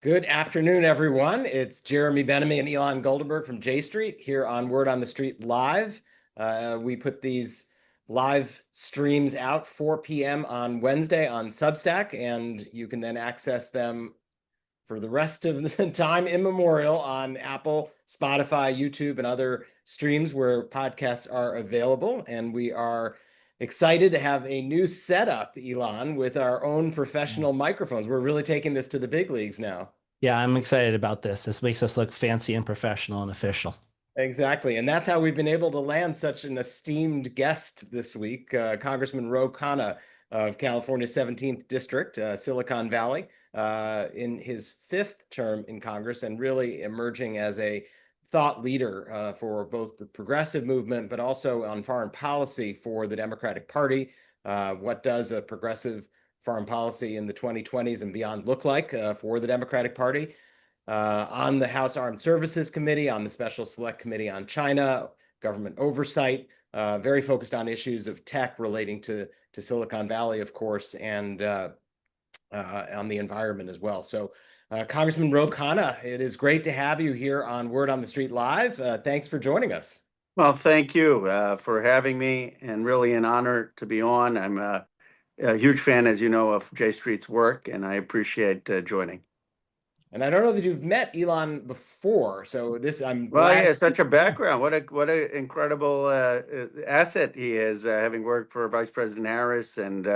Good afternoon, everyone. It's Jeremy Benamy and Elon Goldenberg from J Street here on Word on the Street Live. We put these live streams out 4 p.m. on Wednesday on Substack, and you can then access them for the rest of the time immemorial on Apple, Spotify, YouTube, and other streams where podcasts are available. And we are excited to have a new setup, Elon, with our own professional microphones. We're really taking this to the big leagues now. Yeah, I'm excited about this. This makes us look fancy and professional and official. Exactly. And that's how we've been able to land such an esteemed guest this week, Congressman Ro Khanna of California's 17th District, Silicon Valley, in his fifth term in Congress and really emerging as a thought leader for both the progressive movement, but also on foreign policy for the Democratic Party. What does a progressive foreign policy in the 2020s and beyond look like for the Democratic Party? On the House Armed Services Committee, on the Special Select Committee on China, government oversight, very focused on issues of tech relating to Silicon Valley, of course, and on the environment as well. So, Congressman Ro Khanna, it is great to have you here on Word on the Street Live. Thanks for joining us. Well, thank you for having me, and really an honor to be on. I'm a huge fan, as you know, of J Street's work, and I appreciate joining. And I don't know that you've met Elon before, so I'm Well, glad. yeah, such a background. What a incredible asset he is, having worked for Vice President Harris and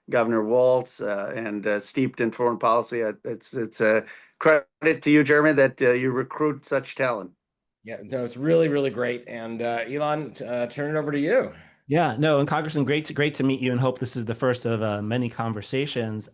Governor Walz, and steeped in foreign policy. It's a credit to you, Jeremy, that you recruit such talent. Yeah, no, it's really, really great. And Elon, turn it over to you. Yeah, no, and Congressman, great to meet you, and hope this is the first of many conversations.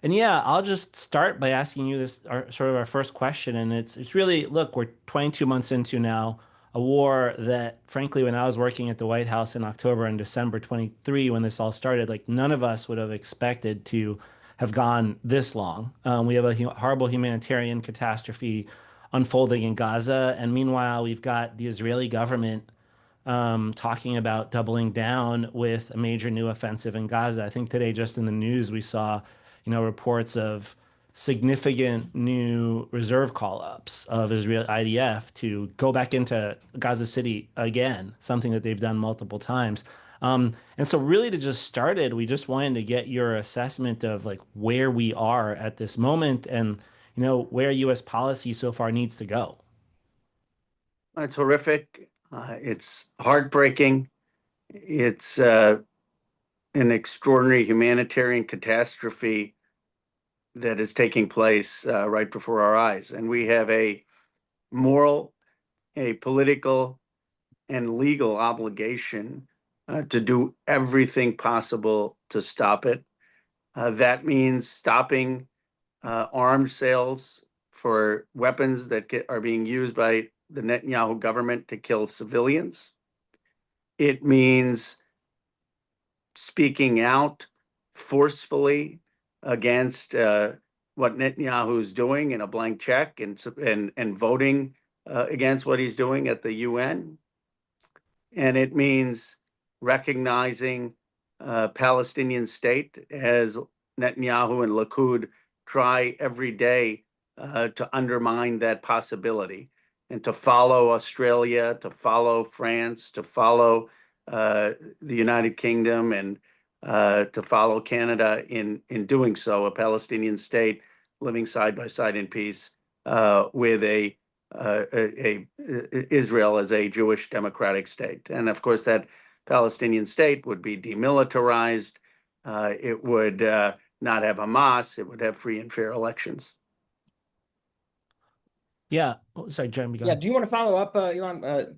And yeah, I'll just start by asking you this, sort of our first question, and it's really, look, we're 22 months into now a war that, frankly, when I was working at the White House in October and December 23, when this all started, like none of us would have expected to have gone this long. We have a horrible humanitarian catastrophe unfolding in Gaza, and meanwhile, we've got the Israeli government talking about doubling down with a major new offensive in Gaza. I think today, just in the news, we saw, reports of significant new reserve call-ups of Israel IDF to go back into Gaza City again, something that they've done multiple times. And so really to just start it, we just wanted to get your assessment of like where we are at this moment and, where U.S. policy so far needs to go. It's horrific. It's heartbreaking. It's an extraordinary humanitarian catastrophe that is taking place right before our eyes. And we have a moral, a political, and legal obligation to do everything possible to stop it. That means stopping arms sales for weapons that are being used by the Netanyahu government to kill civilians. It means speaking out forcefully against what Netanyahu is doing in a blank check and voting against what he's doing at the UN. And it means recognizing Palestinian state as Netanyahu and Likud try every day to undermine that possibility, and to follow Australia, to follow France, to follow the United Kingdom, and to follow Canada in doing so, a Palestinian state living side by side in peace with Israel as a Jewish democratic state. And of course, that Palestinian state would be demilitarized. It would not have Hamas. It would have free and fair elections. Yeah. Oh, sorry, Jeremy, go Yeah, ahead. do you want to follow up, Elon?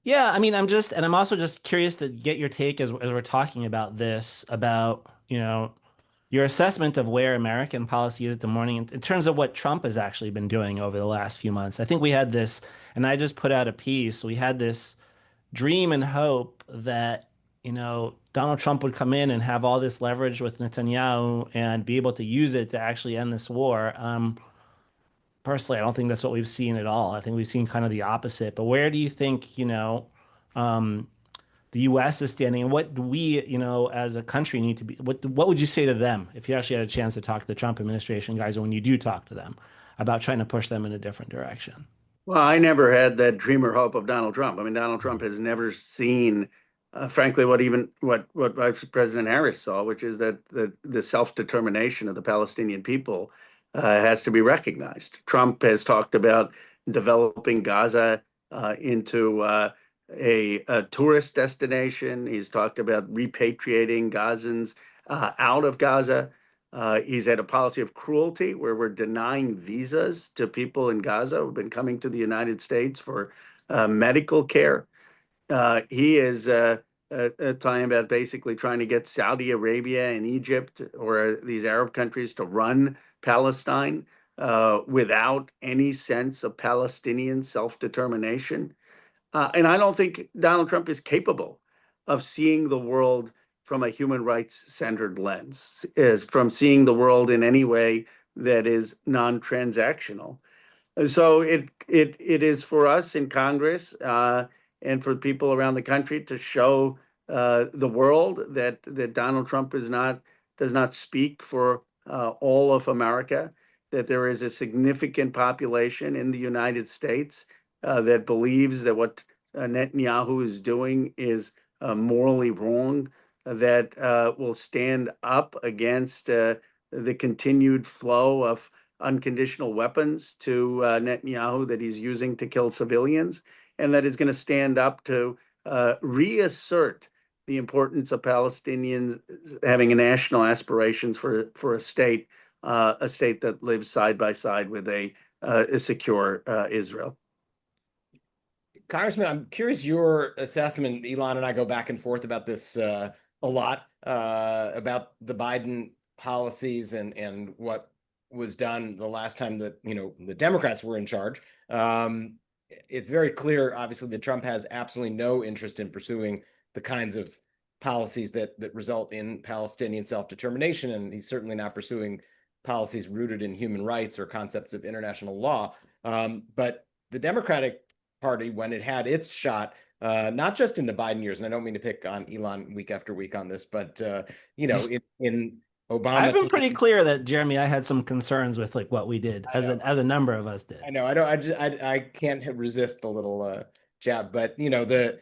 Yeah, I mean, I'm also just curious to get your take as we're talking about this, about, your assessment of where American policy is this morning in terms of what Trump has actually been doing over the last few months. I think we had this, and I just put out a piece, we had this dream and hope that, Donald Trump would come in and have all this leverage with Netanyahu and be able to use it to actually end this war. Personally, I don't think that's what we've seen at all. I think we've seen kind of the opposite. But where do you think, the U.S. is standing, and what do we, as a country need to be? What would you say to them if you actually had a chance to talk to the Trump administration guys, or when you do talk to them about trying to push them in a different direction? Well, I never had that dream or hope of Donald Trump. I mean, Donald Trump has never seen, frankly, what Vice President Harris saw, which is that the self-determination of the Palestinian people has to be recognized. Trump has talked about developing Gaza into a tourist destination. He's talked about repatriating Gazans out of Gaza. He's had a policy of cruelty where we're denying visas to people in Gaza who've been coming to the United States for medical care. He is talking about basically trying to get Saudi Arabia and Egypt or these Arab countries to run Palestine without any sense of Palestinian self-determination. And I don't think Donald Trump is capable of seeing the world from a human rights centered lens, is from seeing the world in any way that is non-transactional. So it is for us in Congress and for people around the country to show the world that Donald Trump does not speak for all of America, that there is a significant population in the United States that believes that what Netanyahu is doing is morally wrong, that will stand up against the continued flow of unconditional weapons to Netanyahu that he's using to kill civilians, and that is going to stand up to reassert the importance of Palestinians having a national aspirations for a state that lives side by side with a secure Israel. Congressman, I'm curious your assessment. Elon and I go back and forth about this a lot, about the Biden policies and what was done the last time that the Democrats were in charge. It's very clear, obviously, that Trump has absolutely no interest in pursuing the kinds of policies that result in Palestinian self-determination, and he's certainly not pursuing policies rooted in human rights or concepts of international law. But the Democratic Party, when it had its shot, not just in the Biden years, and I don't mean to pick on Elon week after week on this, but in Obama, I've been pretty clear that, Jeremy, I had some concerns with like what we did, as a number of us did. I know. I can't resist the little jab, but the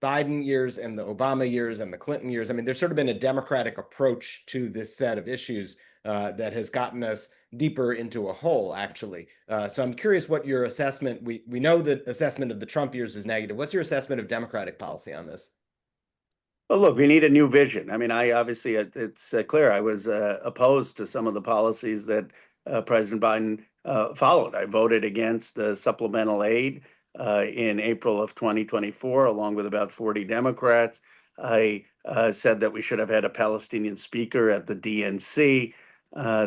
Biden years and the Obama years and the Clinton years, I mean, there's sort of been a Democratic approach to this set of issues that has gotten us deeper into a hole, actually. So I'm curious what your assessment, we know that assessment of the Trump years is negative. What's your assessment of Democratic policy on this? Well, look, we need a new vision. I mean, it's clear I was opposed to some of the policies that President Biden followed. I voted against the supplemental aid in April of 2024, along with about 40 Democrats. I said that we should have had a Palestinian speaker at the DNC.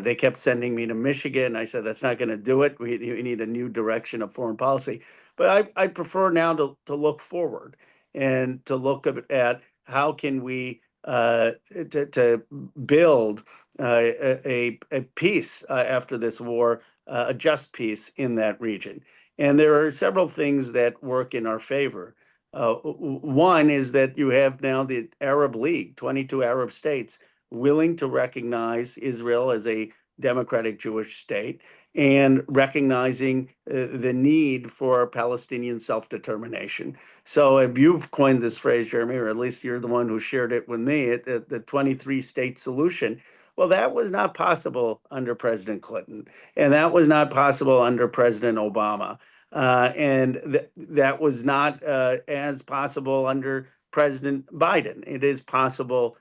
They kept sending me to Michigan. I said, that's not going to do it. We need a new direction of foreign policy. But I prefer now to look forward and to look at how can we to build a peace after this war, a just peace in that region. And there are several things that work in our favor. One is that you have now the Arab League, 22 Arab states, willing to recognize Israel as a democratic Jewish state and recognizing the need for Palestinian self-determination. So if you've coined this phrase, Jeremy, or at least you're the one who shared it with me, the 23-state solution, well, that was not possible under President Clinton, and that was not possible under President Obama. And that was not as possible under President Biden. It is possible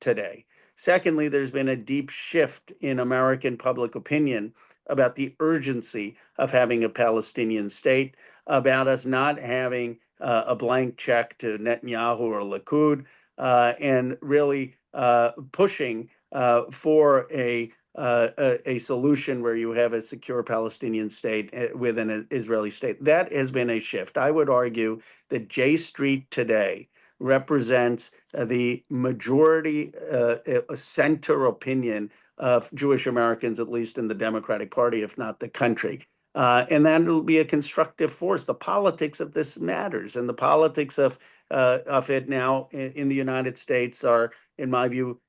today. Secondly, there's been a deep shift in American public opinion about the urgency of having a Palestinian state, about us not having a blank check to Netanyahu or Likud, and really pushing for a solution where you have a secure Palestinian state within an Israeli state. That has been a shift. I would argue that J Street today represents the majority center opinion of Jewish Americans, at least in the Democratic Party, if not the country. And that will be a constructive force. The politics of this matters, and the politics of of it now in the United States are, in my view,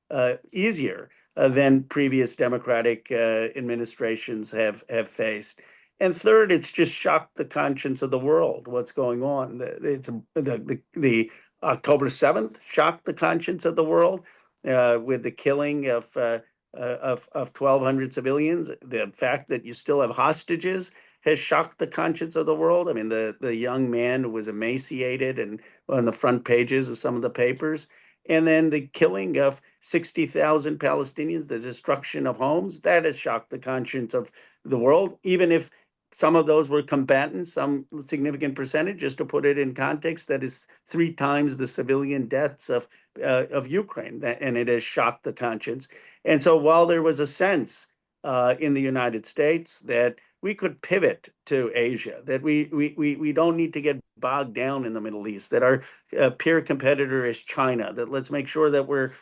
easier than previous Democratic administrations have faced. And third, it's just shocked the conscience of the world. What's going on? The October 7th shocked the conscience of the world with the killing of 1,200 civilians. The fact that you still have hostages has shocked the conscience of the world. I mean, the young man who was emaciated and on the front pages of some of the papers. And then the killing of 60,000 Palestinians, the destruction of homes, that has shocked the conscience of the world, even if some of those were combatants, some significant percentage, just to put it in context, that is 3 times the civilian deaths of Ukraine, and it has shocked the conscience. And so while there was a sense in the United States that we could pivot to Asia, that we don't need to get bogged down in the Middle East, that our peer competitor is China, that let's make sure that we're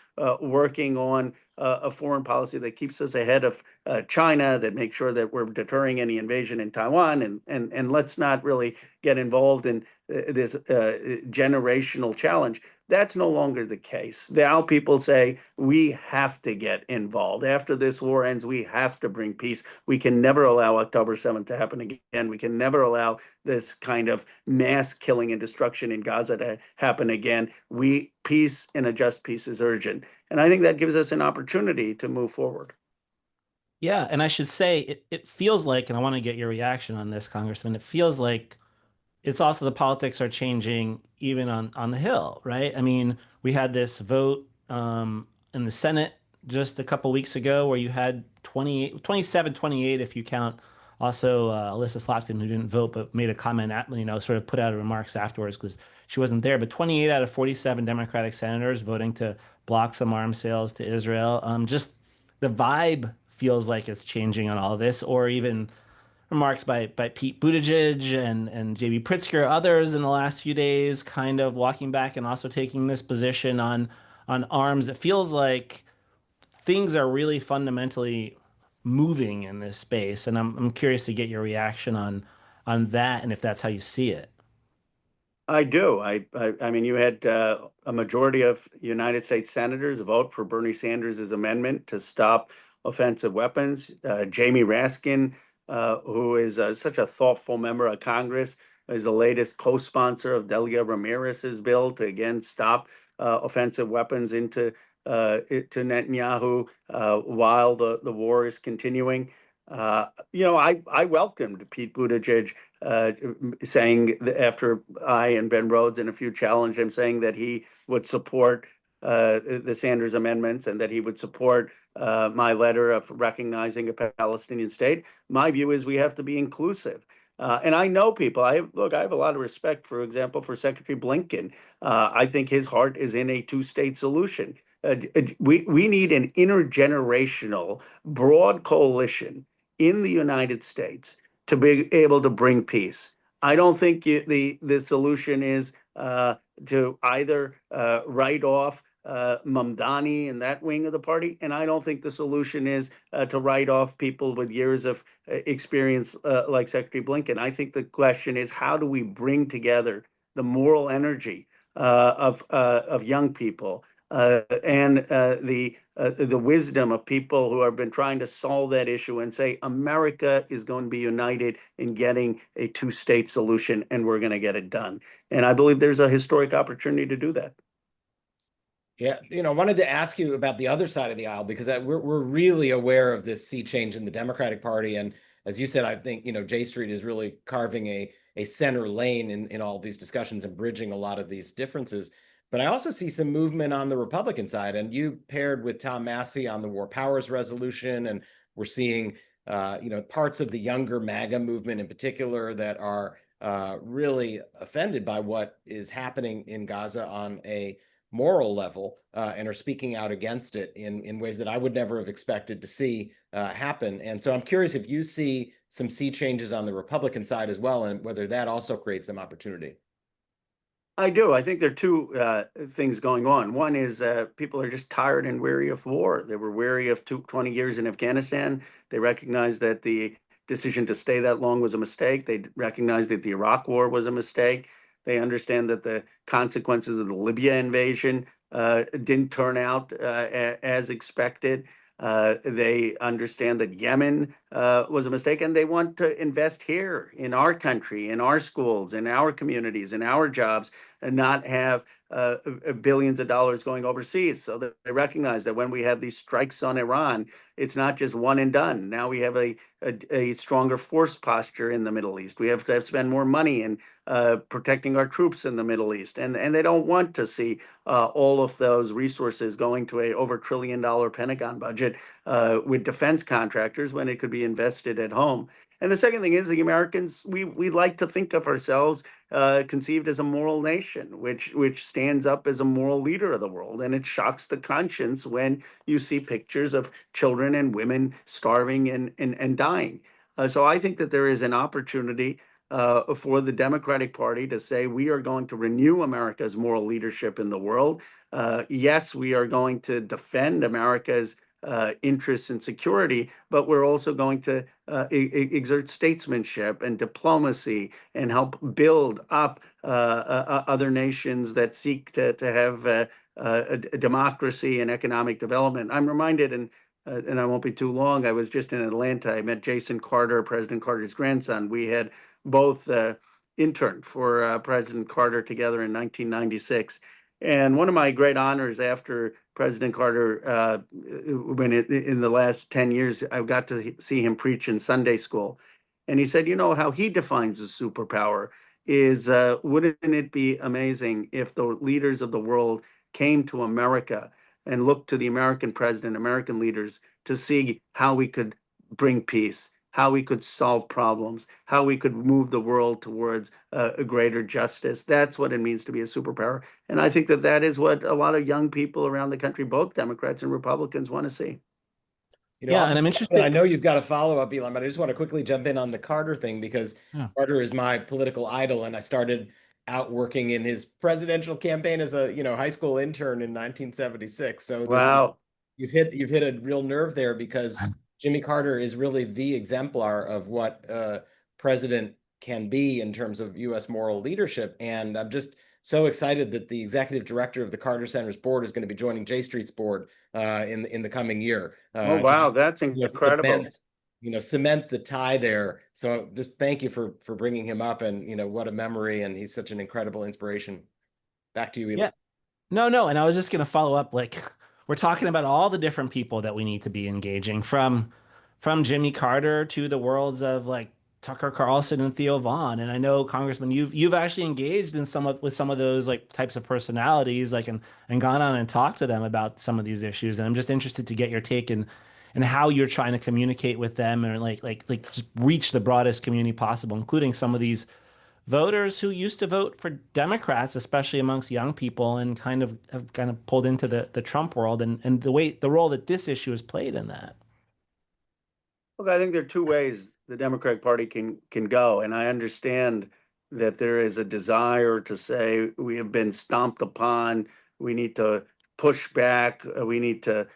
working on a foreign policy that keeps us ahead of China, that makes sure that we're deterring any invasion in Taiwan, and let's not really get involved in this generational challenge. That's no longer the case. Now people say we have to get involved. After this war ends, we have to bring peace. We can never allow October 7th to happen again. We can never allow this kind of mass killing and destruction in Gaza to happen again. Peace and a just peace is urgent. And I think that gives us an opportunity to move forward. Yeah, and I should say it feels like, and I want to get your reaction on this, Congressman, it feels like it's also the politics are changing even on the Hill, right? I mean, we had this vote in the Senate just a couple weeks ago where you had 28, 27, 28 if you count also Alyssa Slotkin, who didn't vote but made a comment at, sort of put out remarks afterwards because she wasn't there. But 28 out of 47 Democratic senators voting to block some arms sales to Israel. Just the vibe feels like it's changing on all of this, or even remarks by Pete Buttigieg and JB Pritzker, others in the last few days, kind of walking back and also taking this position on arms. It feels like things are really fundamentally moving in this space, and I'm curious to get your reaction on that and if that's how you see it. I do. I mean, you had a majority of United States senators vote for Bernie Sanders' amendment to stop offensive weapons. Jamie Raskin, who is such a thoughtful member of Congress, is the latest co-sponsor of Delia Ramirez's bill to again stop offensive weapons into to Netanyahu while the war is continuing. I welcomed Pete Buttigieg saying that after I and Ben Rhodes and a few challenged him, saying that he would support the Sanders amendments and that he would support my letter of recognizing a Palestinian state. My view is we have to be inclusive. And I know people. I have a lot of respect, for example, for Secretary Blinken. I think his heart is in a two-state solution. We need an intergenerational, broad coalition in the United States to be able to bring peace. I don't think the solution is to either write off Mamdani and that wing of the party, and I don't think the solution is to write off people with years of experience like Secretary Blinken. I think the question is how do we bring together the moral energy of young people and the wisdom of people who have been trying to solve that issue and say America is going to be united in getting a two-state solution, and we're going to get it done. And I believe there's a historic opportunity to do that. Yeah, I wanted to ask you about the other side of the aisle because we're really aware of this sea change in the Democratic Party, and as you said, I think J Street is really carving a center lane in all these discussions and bridging a lot of these differences. But I also see some movement on the Republican side, and you paired with Tom Massey on the War Powers resolution, and we're seeing parts of the younger MAGA movement in particular that are really offended by what is happening in Gaza on a moral level and are speaking out against it in ways that I would never have expected to see happen. And so I'm curious if you see some sea changes on the Republican side as well, and whether that also creates some opportunity. I do. I think there are two things going on. One is people are just tired and weary of war. They were weary of 20 years in Afghanistan. They recognized that the decision to stay that long was a mistake. They recognized that the Iraq War was a mistake. They understand that the consequences of the Libya invasion didn't turn out as expected. They understand that Yemen was a mistake, and they want to invest here in our country, in our schools, in our communities, in our jobs, and not have billions of dollars going overseas. So they recognize that when we have these strikes on Iran, it's not just one and done. Now we have a stronger force posture in the Middle East. We have to spend more money in protecting our troops in the Middle East, and they don't want to see all of those resources going to a over $1 trillion Pentagon budget with defense contractors when it could be invested at home. And the second thing is the Americans, we like to think of ourselves conceived as a moral nation, which stands up as a moral leader of the world. And it shocks the conscience when you see pictures of children and women starving and dying. So I think that there is an opportunity for the Democratic Party to say we are going to renew America's moral leadership in the world. Yes, we are going to defend America's interests and security, but we're also going to exert statesmanship and diplomacy and help build up other nations that seek to have a democracy and economic development. I'm reminded, and I won't be too long, I was just in Atlanta. I met Jason Carter, President Carter's grandson. We had both interned for President Carter together in 1996. And one of my great honors after President Carter, in the last 10 years, I got to see him preach in Sunday school. And he said, you know, how he defines a superpower is, wouldn't it be amazing if the leaders of the world came to America and looked to the American president, American leaders, to see how we could bring peace, how we could solve problems, how we could move the world towards a greater justice. That's what it means to be a superpower. And I think that that is what a lot of young people around the country, both Democrats and Republicans, want to see. Yeah, and I'm interested. I know you've got a follow-up, Elon, but I just want to quickly jump in on the Carter thing because Yeah. Carter is my political idol, and I started out working in his presidential campaign as a high school intern in 1976. So Wow. you've hit a real nerve there because Jimmy Carter is really the exemplar of what president can be in terms of U.S. moral leadership, and I'm just so excited that the executive director of the Carter Center's board is going to be joining J Street's board in the coming year. Oh, wow, just, that's incredible. Cement the tie there. So just thank you for bringing him up, and what a memory, and he's such an incredible inspiration. Back to you, Eli. Yeah. No, and I was just gonna follow up. Like, we're talking about all the different people that we need to be engaging, from Jimmy Carter to the worlds of like Tucker Carlson and Theo Vaughn. And I know, Congressman, you've actually engaged in with some of those like types of personalities, like and gone on and talked to them about some of these issues. And I'm just interested to get your take and how you're trying to communicate with them, and like just reach the broadest community possible, including some of these voters who used to vote for Democrats, especially amongst young people, and have kind of pulled into the Trump world, and the role that this issue has played in that. Look, I think there are two ways the Democratic Party can go, and I understand that there is a desire to say we have been stomped upon, we need to push back, we need to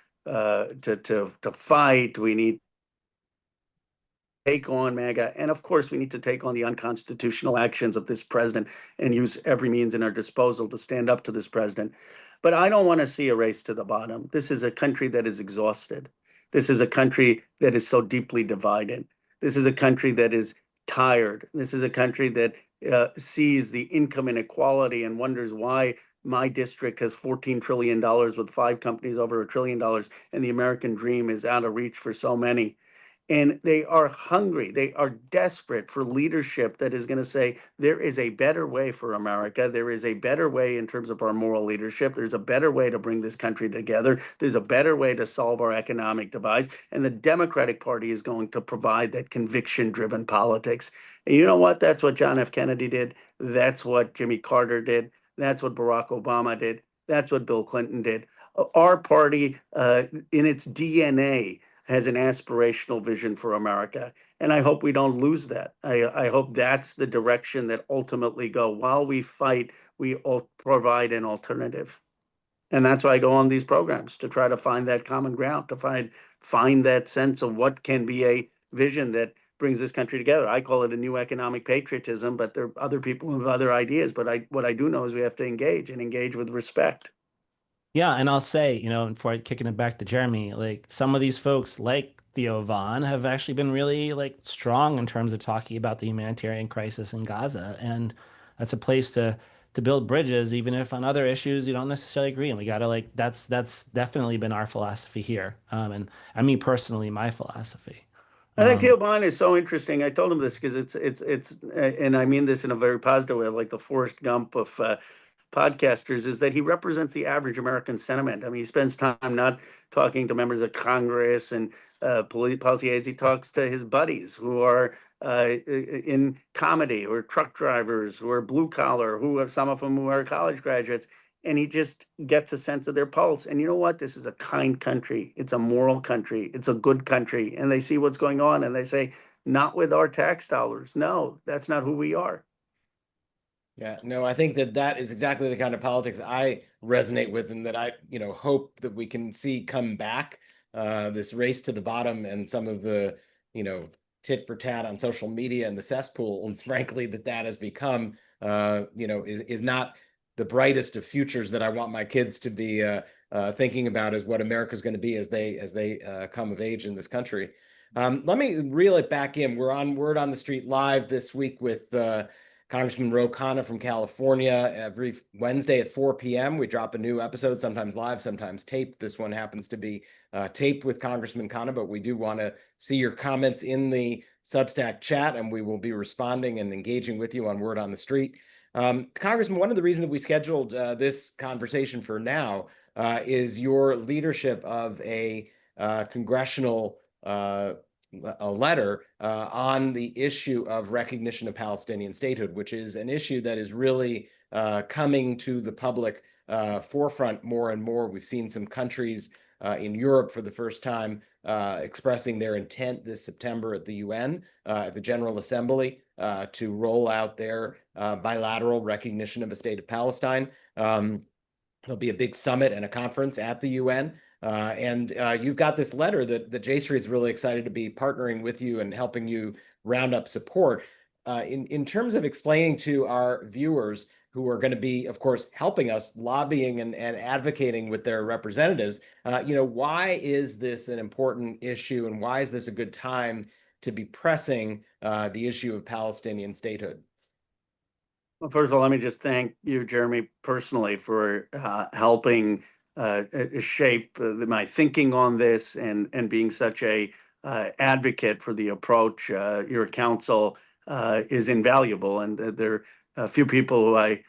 fight, we need to take on MAGA, and of course we need to take on the unconstitutional actions of this president and use every means in our disposal to stand up to this president. But I don't want to see a race to the bottom. This is a country that is exhausted. This is a country that is so deeply divided. This is a country that is tired. This is a country that sees the income inequality and wonders why my district has $14 trillion with 5 companies over $1 trillion, and the American dream is out of reach for so many. And they are hungry. They are desperate for leadership that is going to say, there is a better way for America. There is a better way in terms of our moral leadership. There's a better way to bring this country together. There's a better way to solve our economic divides. And the Democratic Party is going to provide that conviction-driven politics. And you know what? That's what John F. Kennedy did. That's what Jimmy Carter did. That's what Barack Obama did. That's what Bill Clinton did. Our party, in its DNA, has an aspirational vision for America. And I hope we don't lose that. I hope that's the direction that ultimately go. While we fight, we provide an alternative. And that's why I go on these programs, to try to find that common ground, to find that sense of what can be a vision that brings this country together. I call it a new economic patriotism, but there are other people who have other ideas. But what I do know is we have to engage and engage with respect. Yeah, and I'll say, before kicking it back to Jeremy, like some of these folks, like Theo Von, have actually been really like strong in terms of talking about the humanitarian crisis in Gaza, and that's a place to build bridges, even if on other issues you don't necessarily agree. And we gotta like that's definitely been our philosophy here, and me personally, my philosophy. I think Um, Theo Bond is so interesting. I told him this because and I mean this in a very positive way, like the Forrest Gump of podcasters, is that he represents the average American sentiment. I mean, he spends time not talking to members of Congress and policy aides. He talks to his buddies who are in comedy, or truck drivers, who are blue collar, who have some of them who are college graduates, and he just gets a sense of their pulse. And you know what? This is a kind country. It's a moral country. It's a good country. And they see what's going on and they say, not with our tax dollars. No, that's not who we are. Yeah, no, I think that that is exactly the kind of politics I resonate with, and that I, hope that we can see come back. This race to the bottom and some of the, tit for tat on social media and the cesspool, and frankly, that has become, is not the brightest of futures that I want my kids to be thinking about as what America's going to be as they come of age in this country. Let me reel it back in. We're on Word on the Street Live this week with Congressman Ro Khanna from California. Every Wednesday at 4 p.m., we drop a new episode, sometimes live, sometimes taped. This one happens to be taped with Congressman Khanna, but we do want to see your comments in the Substack chat, and we will be responding and engaging with you on Word on the Street. Congressman, one of the reasons that we scheduled this conversation for now is your leadership of a congressional a letter on the issue of recognition of Palestinian statehood, which is an issue that is really coming to the public forefront more and more. We've seen some countries in Europe for the first time expressing their intent this September at the UN, at the General Assembly, to roll out their bilateral recognition of a state of Palestine. There'll be a big summit and a conference at the UN. And you've got this letter that J Street's really excited to be partnering with you and helping you round up support. In terms of explaining to our viewers who are going to be, of course, helping us lobbying and advocating with their representatives, why is this an important issue, and why is this a good time to be pressing the issue of Palestinian statehood? Well, first of all, let me just thank you, Jeremy, personally for helping shape my thinking on this, and being such a advocate for the approach. Your counsel is invaluable, and there are a few people who I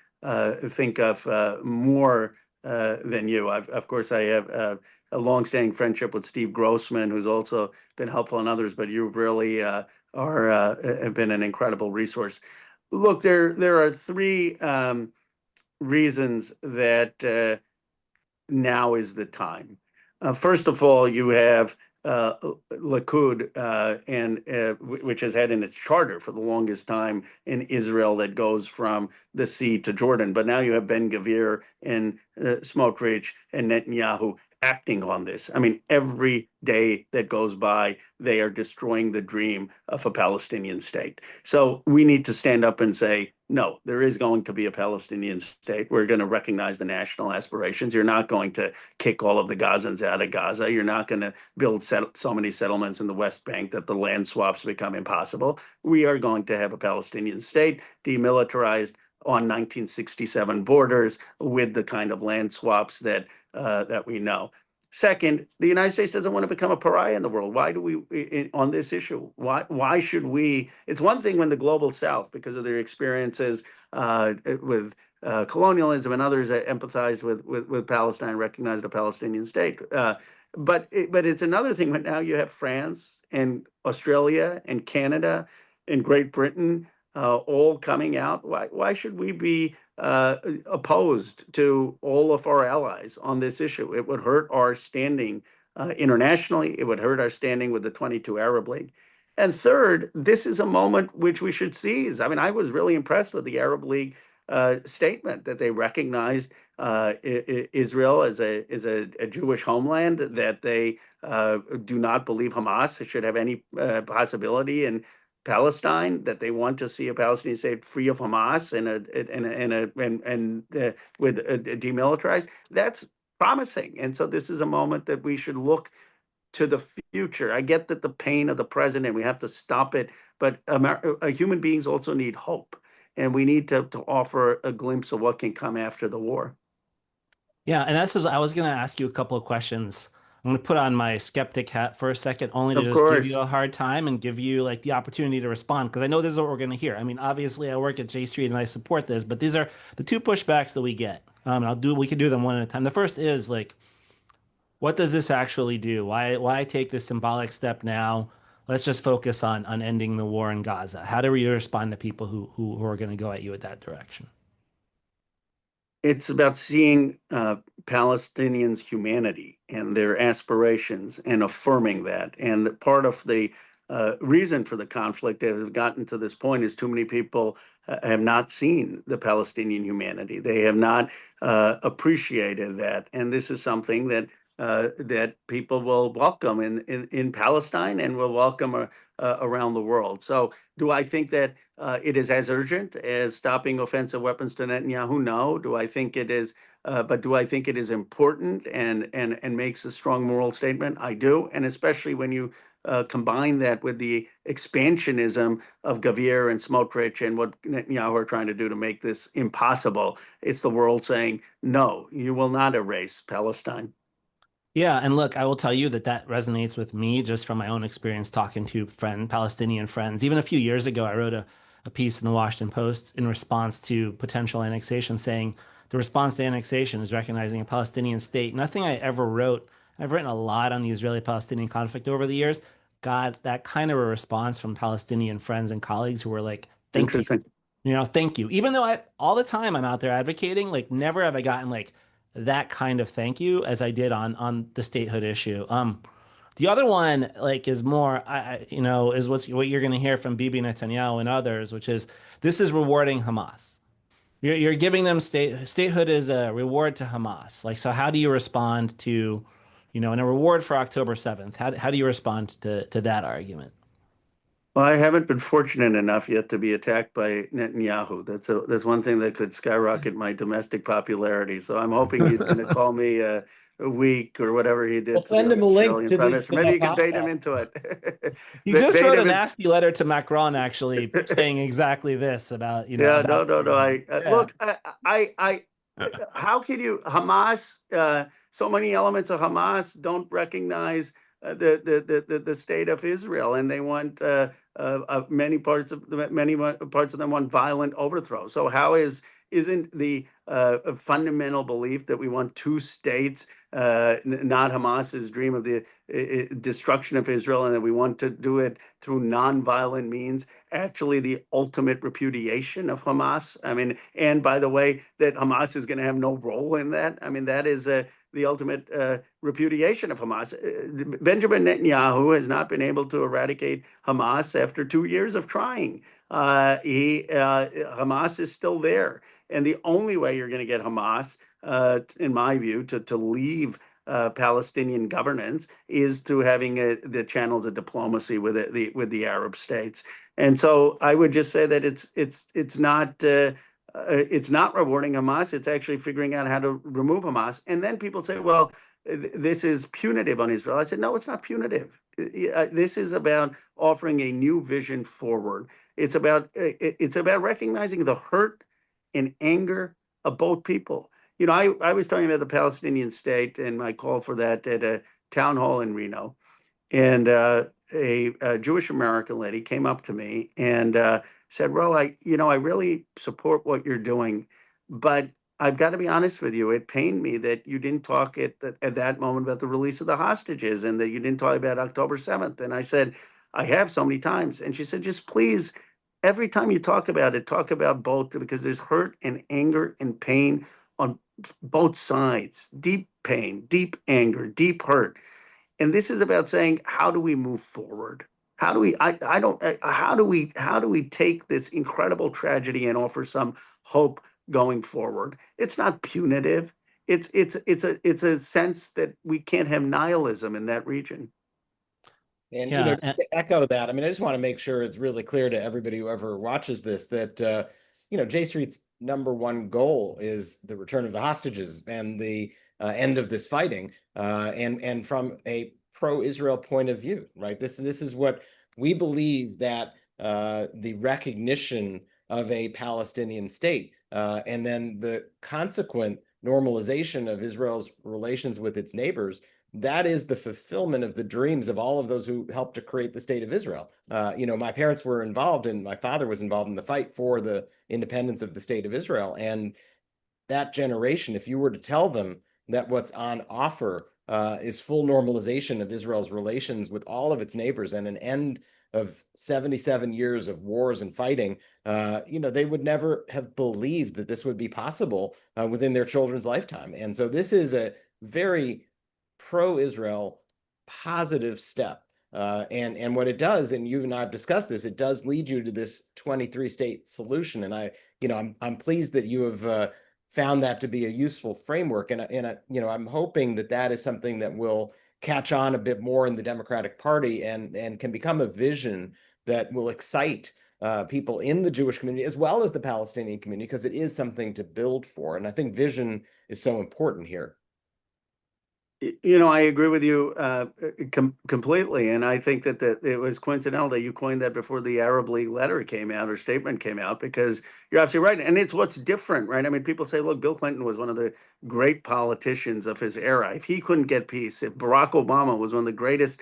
think of more than you. Of course, I have a longstanding friendship with Steve Grossman, who's also been helpful in others, but you really have been an incredible resource. Look, there are three reasons that now is the time. First of all, you have Likud, which has had in its charter for the longest time in Israel, that goes from the sea to Jordan. But now you have Ben Gvir and Smotrich and Netanyahu acting on this. I mean, every day that goes by, they are destroying the dream of a Palestinian state. So we need to stand up and say, no, there is going to be a Palestinian state. We're going to recognize the national aspirations. You're not going to kick all of the Gazans out of Gaza. You're not going to build so many settlements in the West Bank that the land swaps become impossible. We are going to have a Palestinian state, demilitarized, on 1967 borders, with the kind of land swaps that we know. Second, the United States doesn't want to become a pariah in the world. Why do we, on this issue? Why should we? It's one thing when the global South, because of their experiences with colonialism and others that empathized with Palestine, recognized a Palestinian state. But it's another thing when now you have France and Australia and Canada and Great Britain all coming out. Why should we be opposed to all of our allies on this issue? It would hurt our standing internationally. It would hurt our standing with the 22 Arab League. And third, this is a moment which we should seize. I mean, I was really impressed with the Arab League statement that they recognized Israel as a Jewish homeland, that they do not believe Hamas should have any possibility in Palestine, that they want to see a Palestinian state free of Hamas with demilitarized. That's promising, and so this is a moment that we should look to the future. I get that the pain of the president, we have to stop it, but human beings also need hope, and we need to offer a glimpse of what can come after the war. Yeah, and that's I was going to ask you a couple of questions. I'm going to put on my skeptic hat for a second, only to Of just give you course. a hard time and give you like the opportunity to respond, because I know this is what we're going to hear. I mean, obviously, I work at J Street and I support this, but these are the two pushbacks that we get. We can do them one at a time. The first is like, what does this actually do? Why take this symbolic step now? Let's just focus on ending the war in Gaza. How do we respond to people who are going to go at you at that direction? It's about seeing Palestinians' humanity and their aspirations and affirming that. And part of the reason for the conflict that has gotten to this point is too many people have not seen the Palestinian humanity. They have not appreciated that. And this is something that people will welcome in Palestine and will welcome around the world. So do I think that it is as urgent as stopping offensive weapons to Netanyahu? No. Do I think it is? But do I think it is important and makes a strong moral statement? I do, and especially when you combine that with the expansionism of Gavir and Smotrich and what Netanyahu are trying to do to make this impossible. It's the world saying, no, you will not erase Palestine. Yeah, and look, I will tell you that that resonates with me just from my own experience talking to Palestinian friends. Even a few years ago, I wrote a piece in the Washington Post in response to potential annexation, saying the response to annexation is recognizing a Palestinian state. Nothing I ever wrote, I've written a lot on the Israeli-Palestinian conflict over the years, got that kind of a response from Palestinian friends and colleagues who were like, thank you. Interesting. Thank you. Even though all the time I'm out there advocating, like never have I gotten like that kind of thank you as I did on the statehood issue. The other one like is more, is what you're going to hear from Bibi Netanyahu and others, which is this is rewarding Hamas. You're giving them statehood is a reward to Hamas. Like, so how do you respond to, and a reward for October 7th? How do you respond to that argument? Well, I haven't been fortunate enough yet to be attacked by Netanyahu. That's one thing that could skyrocket my domestic popularity. So I'm hoping he's going to call me a weak or whatever he did We'll to the send him a link Australian to Prime this Minister. Maybe you could bait him podcast. into it. He just Bait wrote a him in. nasty letter to Macron, actually, saying exactly this about, Yeah, about no. Yeah. Look, how can you Hamas? So many elements of Hamas don't recognize the state of Israel, and they want many parts of them want violent overthrow. So how isn't the fundamental belief that we want two states, not Hamas's dream of the destruction of Israel, and that we want to do it through nonviolent means, actually the ultimate repudiation of Hamas? I mean, and by the way, that Hamas is going to have no role in that. I mean, that is the ultimate repudiation of Hamas. Benjamin Netanyahu has not been able to eradicate Hamas after 2 years of trying. Hamas is still there. And the only way you're going to get Hamas, in my view, to leave Palestinian governance is through having the channels of diplomacy with the Arab states. And so I would just say that it's not rewarding Hamas. It's actually figuring out how to remove Hamas. And then people say, well, this is punitive on Israel. I said, no, it's not punitive. This is about offering a new vision forward. It's about recognizing the hurt and anger of both people. I was talking about the Palestinian state and my call for that at a town hall in Reno. And a Jewish American lady came up to me and said, Ro, I really support what you're doing, but I've got to be honest with you. It pained me that you didn't talk at that moment about the release of the hostages and that you didn't talk about October 7th. And I said, I have so many times. And she said, just please, every time you talk about it, talk about both, because there's hurt and anger and pain on both sides, deep pain, deep anger, deep hurt. And this is about saying, how do we move forward? How do we, I don't, how do we take this incredible tragedy and offer some hope going forward? It's not punitive. It's a sense that we can't have nihilism in that region. And, Yeah, just to echo that, I mean, I just want to make sure it's really clear to everybody who ever watches this that, J Street's number one goal is the return of the hostages and the end of this fighting, and from a pro-Israel point of view, right? This is what we believe, that the recognition of a Palestinian state, and then the consequent normalization of Israel's relations with its neighbors, that is the fulfillment of the dreams of all of those who helped to create the state of Israel. My parents were involved, and my father was involved in the fight for the independence of the state of Israel. And that generation, if you were to tell them that what's on offer is full normalization of Israel's relations with all of its neighbors and an end of 77 years of wars and fighting, they would never have believed that this would be possible within their children's lifetime. And so this is a very pro-Israel positive step. And what it does, and you and I have discussed this, it does lead you to this 23 state solution. And I'm pleased that you have found that to be a useful framework. And I'm hoping that that is something that will catch on a bit more in the Democratic Party, and can become a vision that will excite people in the Jewish community as well as the Palestinian community, because it is something to build for. And I think vision is so important here. I agree with you completely, and I think that it was coincidental that you coined that before the Arab League letter came out or statement came out, because you're absolutely right, and it's what's different, right? I mean, people say, look, Bill Clinton was one of the great politicians of his era. If he couldn't get peace, if Barack Obama was one of the greatest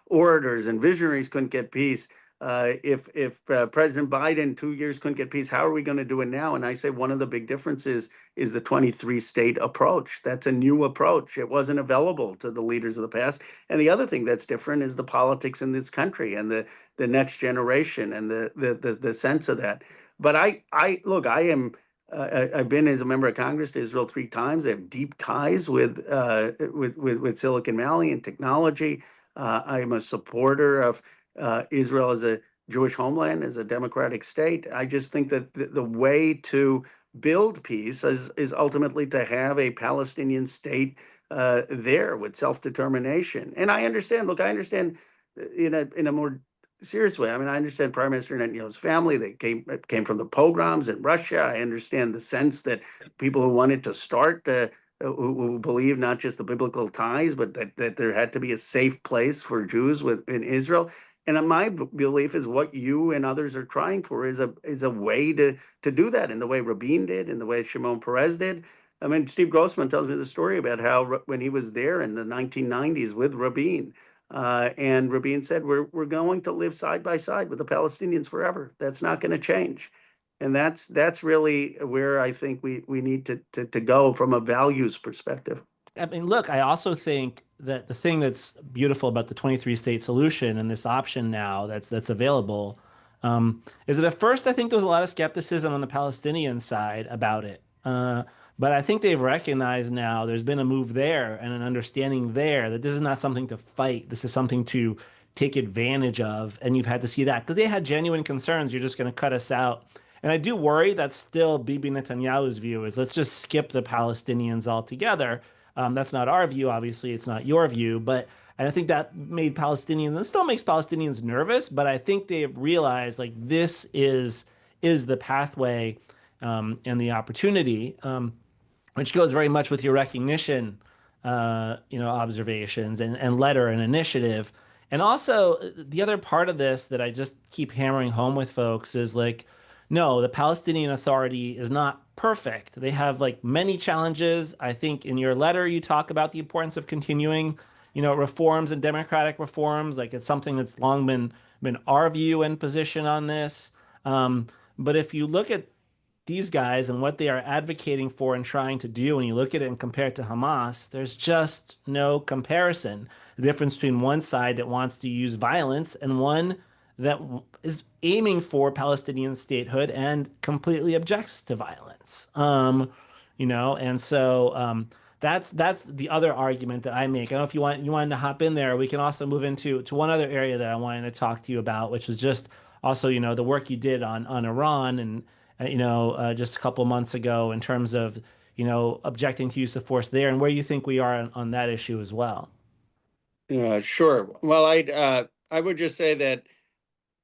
orators and visionaries couldn't get peace, if President Biden 2 years couldn't get peace, how are we going to do it now? And I say one of the big differences is the 23 state approach. That's a new approach. It wasn't available to the leaders of the past. And the other thing that's different is the politics in this country and the next generation and the sense of that. But I look, I've been as a member of Congress to Israel 3 times. I have deep ties with Silicon Valley and technology. I am a supporter of Israel as a Jewish homeland, as a democratic state. I just think that the way to build peace is ultimately to have a Palestinian state there with self-determination. And I understand, look, I understand in a more serious way. I mean, I understand Prime Minister Netanyahu's family. They came from the pogroms in Russia. I understand the sense that people who wanted to start who believe not just the biblical ties, but that there had to be a safe place for Jews in Israel. And my belief is what you and others are trying for is a way to do that, in the way Rabin did, in the way Shimon Peres did. I mean, Steve Grossman tells me the story about how when he was there in the 1990s with Rabin, and Rabin said, we're going to live side by side with the Palestinians forever. That's not going to change. And that's really where I think we need to go from a values perspective. I mean, look, I also think that the thing that's beautiful about the 23 state solution and this option now that's available, is that at first I think there was a lot of skepticism on the Palestinian side about it. But I think they've recognized now there's been a move there and an understanding there that this is not something to fight. This is something to take advantage of. And you've had to see that because they had genuine concerns. You're just going to cut us out. And I do worry that's still Bibi Netanyahu's view is let's just skip the Palestinians altogether. That's not our view, obviously. It's not your view, but and I think that made Palestinians and still makes Palestinians nervous. But I think they've realized like this is the pathway and the opportunity, which goes very much with your recognition, observations and letter and initiative. And also the other part of this that I just keep hammering home with folks is like, no, the Palestinian Authority is not perfect. They have like many challenges. I think in your letter you talk about the importance of continuing, reforms and democratic reforms. Like it's something that's long been our view and position on this. But if you look at these guys and what they are advocating for and trying to do, when you look at it and compare it to Hamas, there's just no comparison. The difference between one side that wants to use violence and one that is aiming for Palestinian statehood and completely objects to violence. And so that's the other argument that I make. I don't know if you wanted to hop in there. We can also move into one other area that I wanted to talk to you about, which was just also the work you did on Iran and just a couple months ago in terms of objecting to use of force there and where you think we are on that issue as well. Sure. Well, I would just say that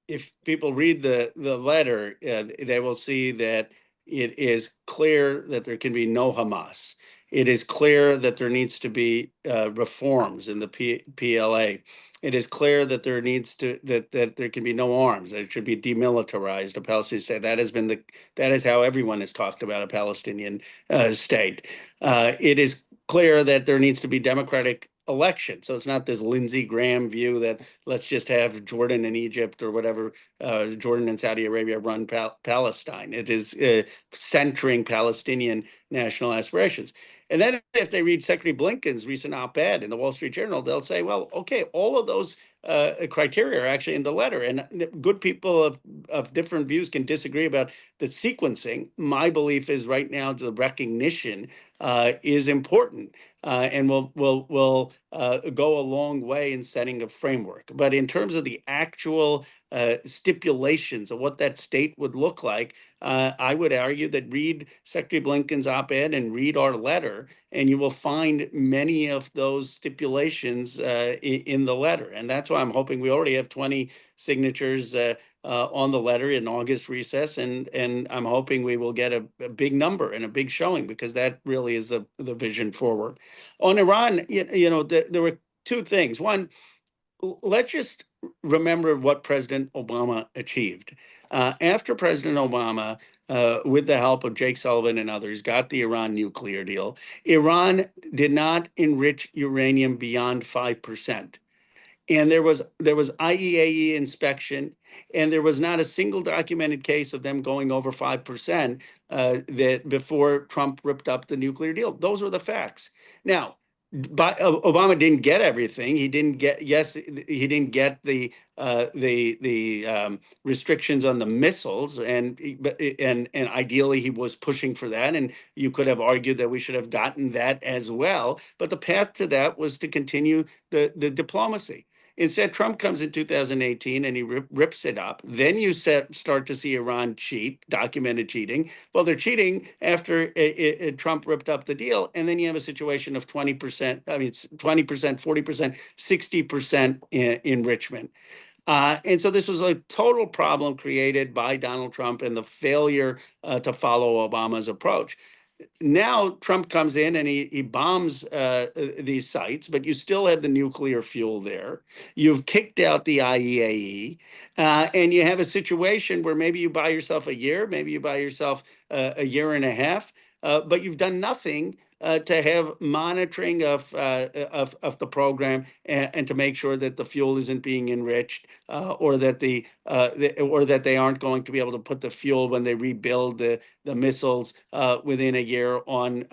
if people read the letter, they will see that it is clear that there can be no Hamas. It is clear that there needs to be reforms in the PLA. It is clear that there needs to that there can be no arms. That it should be demilitarized. A Palestinian state. That is how everyone has talked about a Palestinian state. It is clear that there needs to be democratic election. So it's not this Lindsey Graham view that let's just have Jordan and Egypt or whatever, Jordan and Saudi Arabia run Palestine. It is centering Palestinian national aspirations. And then if they read Secretary Blinken's recent op-ed in the Wall Street Journal, they'll say, well, okay, all of those criteria are actually in the letter. And good people of different views can disagree about the sequencing. My belief is right now the recognition is important and will go a long way in setting a framework. But in terms of the actual stipulations of what that state would look like, I would argue that read Secretary Blinken's op-ed and read our letter, and you will find many of those stipulations in the letter. And that's why I'm hoping we already have 20 signatures on the letter in August recess, and I'm hoping we will get a big number and a big showing, because that really is the vision forward. On Iran, there were two things. One, let's just remember what President Obama achieved. After President Obama, with the help of Jake Sullivan and others, got the Iran nuclear deal, Iran did not enrich uranium beyond 5%. And there was IEAE inspection, and there was not a single documented case of them going over 5% that before Trump ripped up the nuclear deal. Those were the facts. Now, Obama didn't get everything. He didn't get the restrictions on the missiles, and ideally he was pushing for that. And you could have argued that we should have gotten that as well. But the path to that was to continue the diplomacy. Instead, Trump comes in 2018 and he rips it up. Then you start to see Iran cheat, documented cheating. Well, they're cheating after Trump ripped up the deal. And then you have a situation of 20%, I mean, it's 20%, 40%, 60% enrichment. And so this was a total problem created by Donald Trump and the failure to follow Obama's approach. Now Trump comes in and he bombs these sites, but you still have the nuclear fuel there. You've kicked out the IEAE, and you have a situation where maybe you buy yourself a year, maybe you buy yourself a year and a half, but you've done nothing to have monitoring of the program, and to make sure that the fuel isn't being enriched, or that they aren't going to be able to put the fuel when they rebuild the missiles within a year on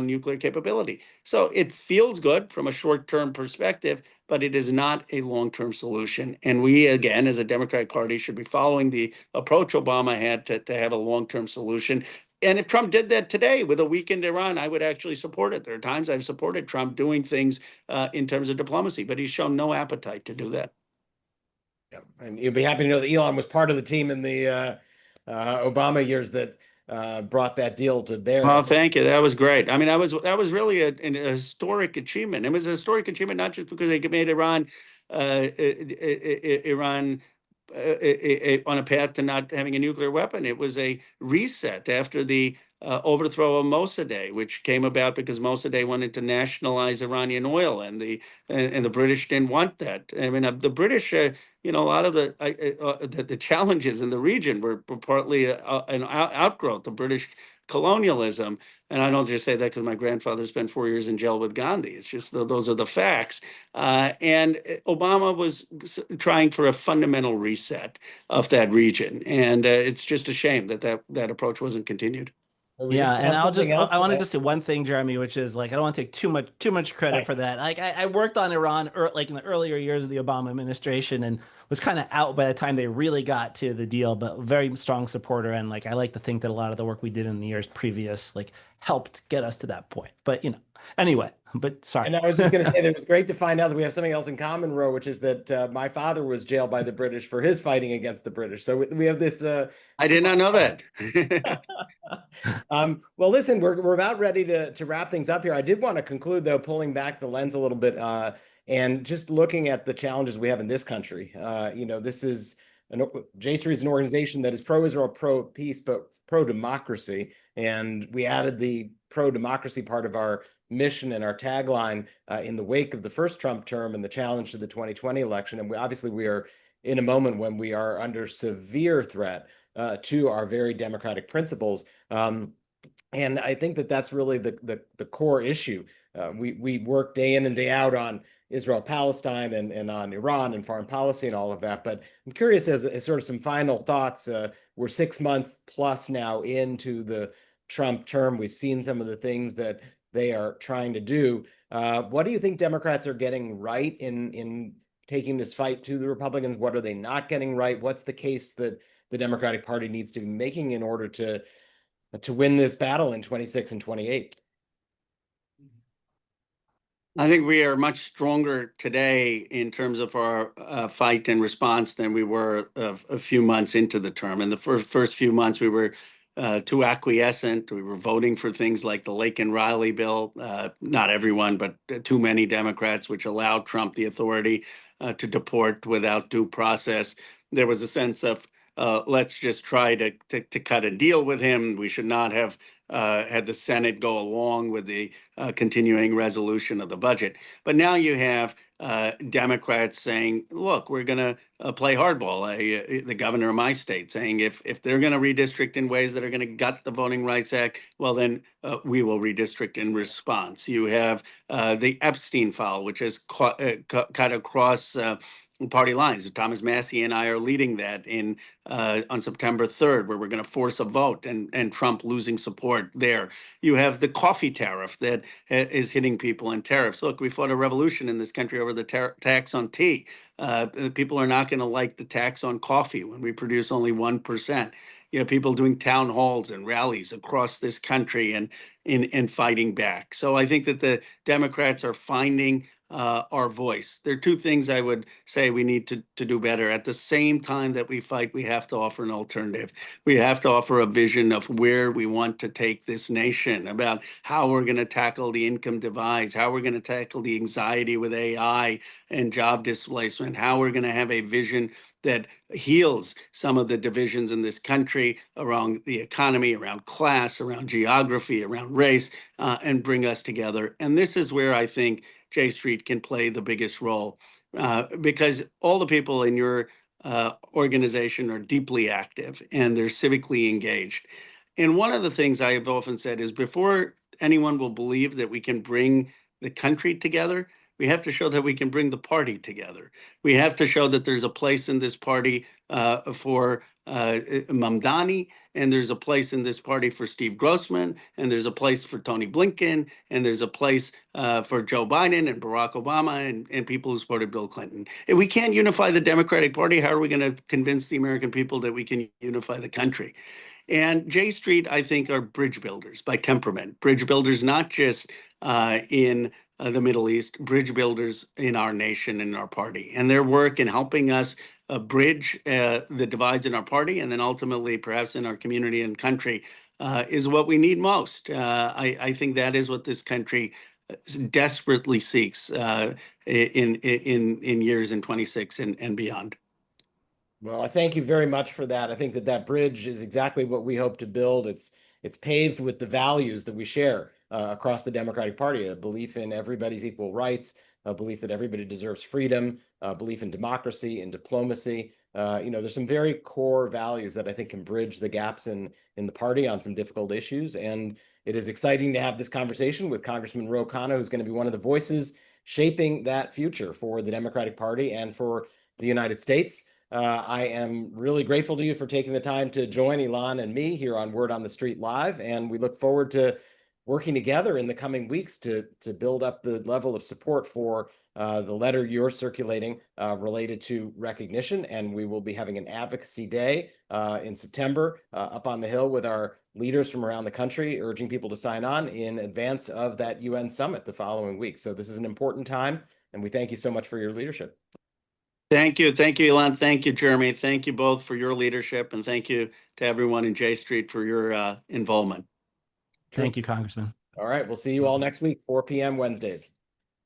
nuclear capability. So it feels good from a short-term perspective, but it is not a long-term solution. And we, again, as a Democratic Party, should be following the approach Obama had to have a long-term solution. And if Trump did that today with a weakened Iran, I would actually support it. There are times I've supported Trump doing things in terms of diplomacy, but he's shown no appetite to do that. Yeah, and you'd be happy to know that Elon was part of the team in the Obama years that brought that deal to bear. Well, thank you. That was great. I mean, that was really a historic achievement. It was a historic achievement not just because they made Iran on a path to not having a nuclear weapon. It was a reset after the overthrow of Mossadegh, which came about because Mossadegh wanted to nationalize Iranian oil, and the British didn't want that. I mean, the British, a lot of the challenges in the region were partly an outgrowth of British colonialism. And I don't just say that because my grandfather spent 4 years in jail with Gandhi. It's just those are the facts. And Obama was trying for a fundamental reset of that region. And it's just a shame that approach wasn't continued. Yeah, and I wanted to say one thing, Jeremy, which is like I don't want to take too much credit for that. Like I worked on Iran like in the earlier years of the Obama administration, and was kind of out by the time they really got to the deal, but very strong supporter. And like I like to think that a lot of the work we did in the years previous like helped get us to that point. But anyway, but sorry. And I was just going to say that it was great to find out that we have something else in common, Ro, which is that my father was jailed by the British for his fighting against the British. So we have this. I did not know that. Well, listen, we're about ready to wrap things up here. I did want to conclude, though, pulling back the lens a little bit, And just looking at the challenges we have in this country, this is J Street is an organization that is pro-Israel, pro-peace, but pro-democracy. And we added the pro-democracy part of our mission and our tagline in the wake of the first Trump term and the challenge to the 2020 election. And we are in a moment when we are under severe threat to our very democratic principles. And I think that that's really the core issue. We work day in and day out on Israel-Palestine and on Iran and foreign policy and all of that. But I'm curious, as sort of some final thoughts, we're 6 months plus now into the Trump term. We've seen some of the things that they are trying to do. What do you think Democrats are getting right in taking this fight to the Republicans? What are they not getting right? What's the case that the Democratic Party needs to be making in order to win this battle in 26 and 28? I think we are much stronger today in terms of our fight and response than we were a few months into the term. In the first few months, we were too acquiescent. We were voting for things like the Lake and Riley bill. Not everyone, but too many Democrats, which allowed Trump the authority to deport without due process. There was a sense of let's just try to cut a deal with him. We should not have had the Senate go along with the continuing resolution of the budget. But now you have Democrats saying, look, we're going to play hardball. The governor of my state saying if they're going to redistrict in ways that are going to gut the Voting Rights Act, well, then we will redistrict in response. You have the Epstein file, which has cut across party lines. Thomas Massie and I are leading that on September 3rd, where we're going to force a vote and Trump losing support there. You have the coffee tariff that is hitting people in tariffs. Look, we fought a revolution in this country over the tax on tea. People are not going to like the tax on coffee when we produce only 1%. You know, people doing town halls and rallies across this country and fighting back. So I think that the Democrats are finding our voice. There are two things I would say we need to do better. At the same time that we fight, we have to offer an alternative. We have to offer a vision of where we want to take this nation, about how we're going to tackle the income divides, how we're going to tackle the anxiety with AI and job displacement, how we're going to have a vision that heals some of the divisions in this country around the economy, around class, around geography, around race, and bring us together. And this is where I think J Street can play the biggest role, because all the people in your organization are deeply active and they're civically engaged. And one of the things I have often said is before anyone will believe that we can bring the country together, we have to show that we can bring the party together. We have to show that there's a place in this party for Mamdani, and there's a place in this party for Steve Grossman, and there's a place for Tony Blinken, and there's a place for Joe Biden and Barack Obama and people who supported Bill Clinton. If we can't unify the Democratic Party, how are we going to convince the American people that we can unify the country? And J Street, I think, are bridge builders by temperament. Bridge builders not just in the Middle East, bridge builders in our nation and our party. And their work in helping us bridge the divides in our party and then ultimately perhaps in our community and country is what we need most. I think that is what this country desperately seeks in years in 26 and beyond. Well, I thank you very much for that. I think that bridge is exactly what we hope to build. It's paved with the values that we share across the Democratic Party: a belief in everybody's equal rights, a belief that everybody deserves freedom, a belief in democracy and diplomacy. There's some very core values that I think can bridge the gaps in the party on some difficult issues. And it is exciting to have this conversation with Congressman Ro Khanna, who's going to be one of the voices shaping that future for the Democratic Party and for the United States. I am really grateful to you for taking the time to join Elon and me here on Word on the Street Live, and we look forward to working together in the coming weeks to build up the level of support for the letter you're circulating related to recognition. And we will be having an advocacy day in September up on the Hill with our leaders from around the country, urging people to sign on in advance of that UN summit the following week. So this is an important time, and we thank you so much for your leadership. Thank you. Thank you, Elon. Thank you, Jeremy. Thank you both for your leadership. And thank you to everyone in J Street for your involvement. Thank you, Congressman. All right. We'll see you all next week, 4 p.m. Wednesdays.